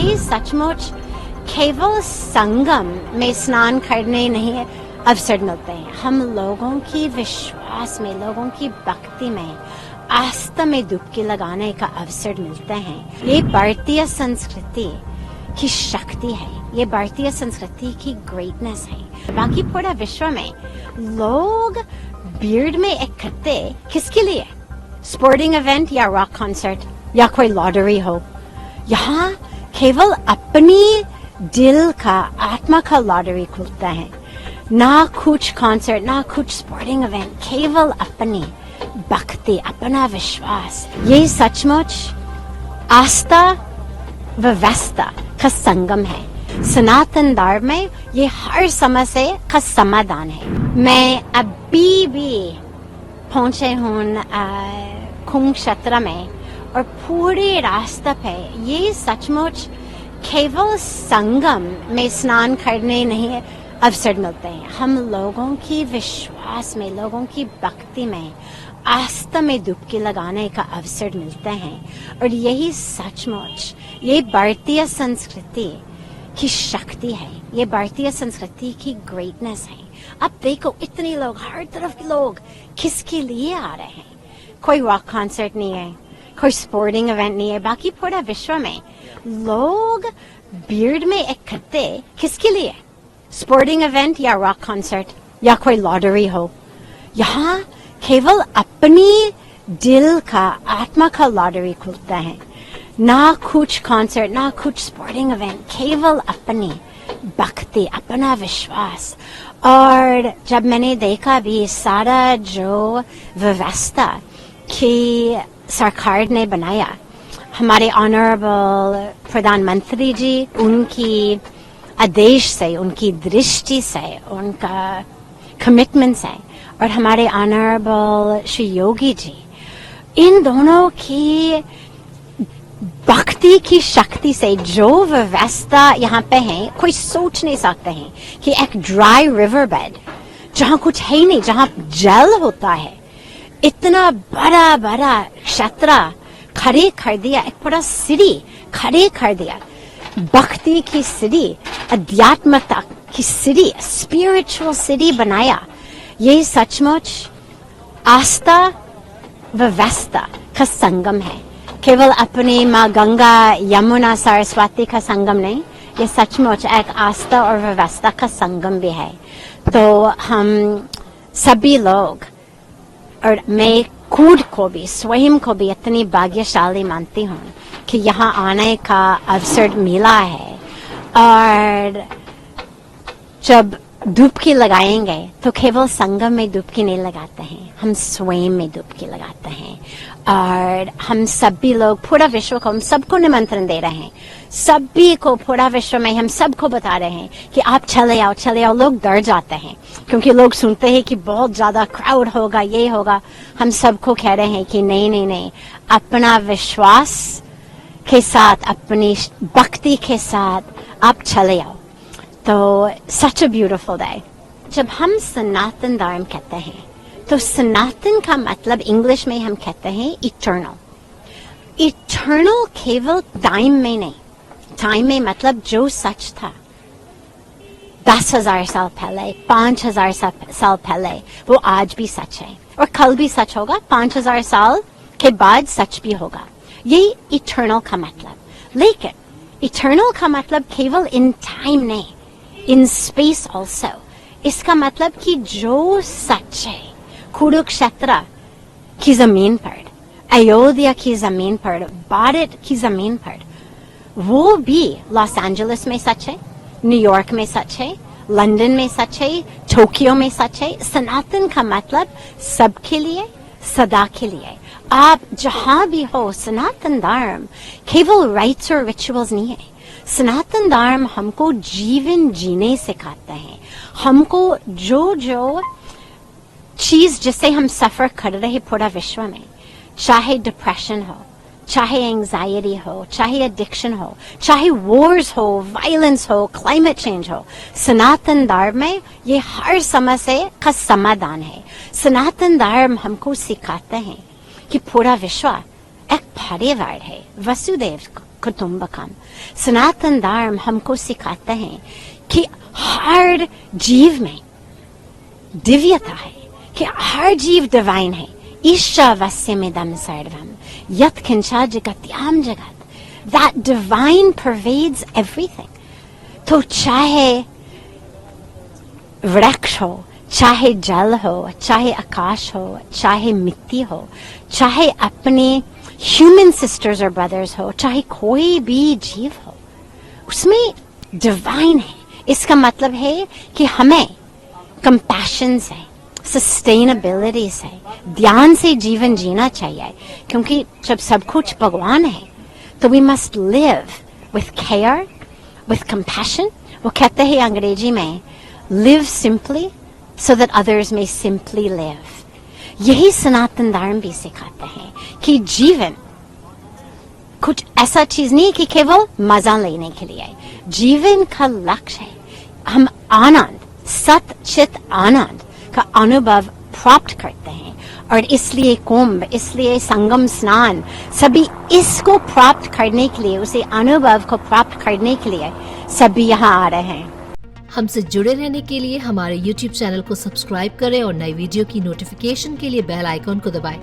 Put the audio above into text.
ये सचमुच केवल संगम में स्नान करने नहीं अवसर मिलते हैं, हम लोगों की विश्वास में, लोगों की भक्ति में, आस्था में डुबकी लगाने का अवसर मिलते हैं। ये भारतीय संस्कृति की शक्ति है, ये भारतीय संस्कृति की ग्रेटनेस है। बाकी पूरा विश्व में लोग भीड़ में इकट्ठे किसके लिए? स्पोर्टिंग इवेंट या रॉक कॉन्सर्ट या कोई लॉटरी हो। यहाँ केवल अपनी दिल का, आत्मा का लॉटरी खुलता है, ना कुछ कॉन्सर्ट, ना कुछ स्पोर्टिंग इवेंट, केवल अपनी भक्ति, अपना विश्वास। ये सचमुच आस्था व्यवस्था का संगम है। सनातन धर्म में ये हर समस्या का समाधान है। मैं अभी भी पहुंचे हूँ कुरुक्षेत्र में और पूरे रास्ते पे ये सचमुच केवल संगम में स्नान करने नहीं अवसर मिलते हैं, हम लोगों की विश्वास में, लोगों की भक्ति में, आस्था में डुबकी लगाने का अवसर मिलते हैं। और यही सचमुच ये भारतीय संस्कृति की शक्ति है, ये भारतीय संस्कृति की ग्रेटनेस है। अब देखो इतने लोग, हर तरफ के लोग किसके लिए आ रहे हैं? कोई रॉक कॉन्सर्ट नहीं है, कोई स्पोर्टिंग इवेंट नहीं है। बाकी पूरा विश्व में लोग भीड़ में इकट्ठे किसके लिए? स्पोर्टिंग इवेंट या रॉक कॉन्सर्ट या कोई लॉटरी हो। यहाँ केवल अपनी दिल का, आत्मा का लॉटरी खुलता है, ना कुछ कॉन्सर्ट, ना कुछ स्पोर्टिंग इवेंट, केवल अपनी भक्ति, अपना विश्वास। और जब मैंने देखा भी सारा जो व्यवस्था की सरकार ने बनाया, हमारे ऑनरेबल प्रधानमंत्री जी, उनकी आदेश से, उनकी दृष्टि से, उनका कमिटमेंट से, और हमारे ऑनरेबल श्री योगी जी, इन दोनों की भक्ति की शक्ति से जो व्यवस्था यहाँ पे है, कोई सोच नहीं सकते हैं कि एक ड्राई रिवर बेड जहाँ कुछ है ही नहीं, जहाँ जल होता है, इतना बड़ा बड़ा क्षेत्र खड़े कर दिया, एक पूरा सिटी खड़े कर दिया, भक्ति की सिटी, अध्यात्मता की सिटी, स्पिरिचुअल सिटी बनाया। ये सचमुच आस्था व्यवस्था का संगम है, केवल अपनी माँ गंगा, यमुना, सरस्वती का संगम नहीं, ये सचमुच एक आस्था और व्यवस्था का संगम भी है। तो हम सभी लोग, और मैं खुद को भी, स्वयं को भी इतनी भाग्यशाली मानती हूँ कि यहाँ आने का अवसर मिला है। और जब डुबकी लगाएंगे तो केवल संगम में डुबकी नहीं लगाते हैं, हम स्वयं में डुबकी लगाते हैं। और हम सभी लोग, पूरा विश्व को, हम सबको निमंत्रण दे रहे हैं, सभी को, पूरा विश्व में हम सबको बता रहे हैं कि आप चले आओ, चले आओ। लोग डर जाते हैं क्योंकि लोग सुनते हैं कि बहुत ज्यादा क्राउड होगा, ये होगा। हम सबको कह रहे हैं कि नहीं नहीं नहीं, अपना विश्वास के साथ, अपनी भक्ति के साथ आप चले आओ। तो सच अ ब्यूटीफुल डे। जब हम सनातन धर्म कहते हैं तो सनातन का मतलब इंग्लिश में हम कहते हैं इटर्नल। इटर्नल केवल टाइम में नहीं, टाइम में मतलब जो सच था 10,000 साल पहले, 5,000 साल पहले, वो आज भी सच है और कल भी सच होगा, 5,000 साल के बाद सच भी होगा। यही इटर्नल का मतलब। लेकिन इटर्नल का मतलब केवल इन टाइम नहीं, इन स्पेस ऑल्सो। इसका मतलब कि जो सच है कुरुक्षेत्र की जमीन पर, अयोध्या की जमीन पर, भारत की जमीन पर, वो भी लॉस एंजलिस में सच है, न्यूयॉर्क में सच है, लंदन में सच है, टोक्यो में सच है। सनातन का मतलब सबके लिए, सदा के लिए। आप जहां भी हो, सनातन धर्म केवल राइट्स और रिचुअल्स नहीं है। सनातन धर्म हमको जीवन जीने सिखाते हैं। हमको जो जो चीज जिससे हम सफर कर रहे हैं पूरा विश्व में, चाहे डिप्रेशन हो, चाहे एंजाइटी हो, चाहे एडिक्शन हो, चाहे वॉर्स हो, वायलेंस हो, क्लाइमेट चेंज हो, सनातन धर्म में ये हर समस्या का समाधान है। सनातन धर्म हमको सिखाते हैं कि पूरा विश्व एक परिवार है, वसुदेव कुटुंबकम। सनातन धर्म हमको सिखाता है कि हर जीव में दिव्यता है, कि हर जीव डिवाइन है। ईशावास्यमिदं सर्वम यत्किंचा जगत्याम जगत। That divine pervades everything. तो चाहे वृक्ष हो, चाहे जल हो, चाहे आकाश हो, चाहे मिट्टी हो, चाहे अपने ह्यूमन सिस्टर्स और ब्रदर्स हो, चाहे कोई भी जीव हो, उसमें डिवाइन है। इसका मतलब है कि हमें कंपैशन से, सस्टेनेबिलिटी से, ध्यान से जीवन जीना चाहिए, क्योंकि जब सब कुछ भगवान है तो we must live with care, with compassion. वो कहते हैं अंग्रेजी में, live simply so that others may simply live. यही सनातन धर्म भी सिखाते हैं कि जीवन कुछ ऐसा चीज नहीं कि केवल मजा लेने के लिए। जीवन का लक्ष्य है हम आनंद, सत चित आनंद का अनुभव प्राप्त करते हैं, और इसलिए कुंभ, इसलिए संगम स्नान, सभी इसको प्राप्त करने के लिए, उसे अनुभव को प्राप्त करने के लिए सभी यहाँ आ रहे हैं। हमसे जुड़े रहने के लिए हमारे YouTube चैनल को सब्सक्राइब करें और नई वीडियो की नोटिफिकेशन के लिए बेल आइकॉन को दबाएं।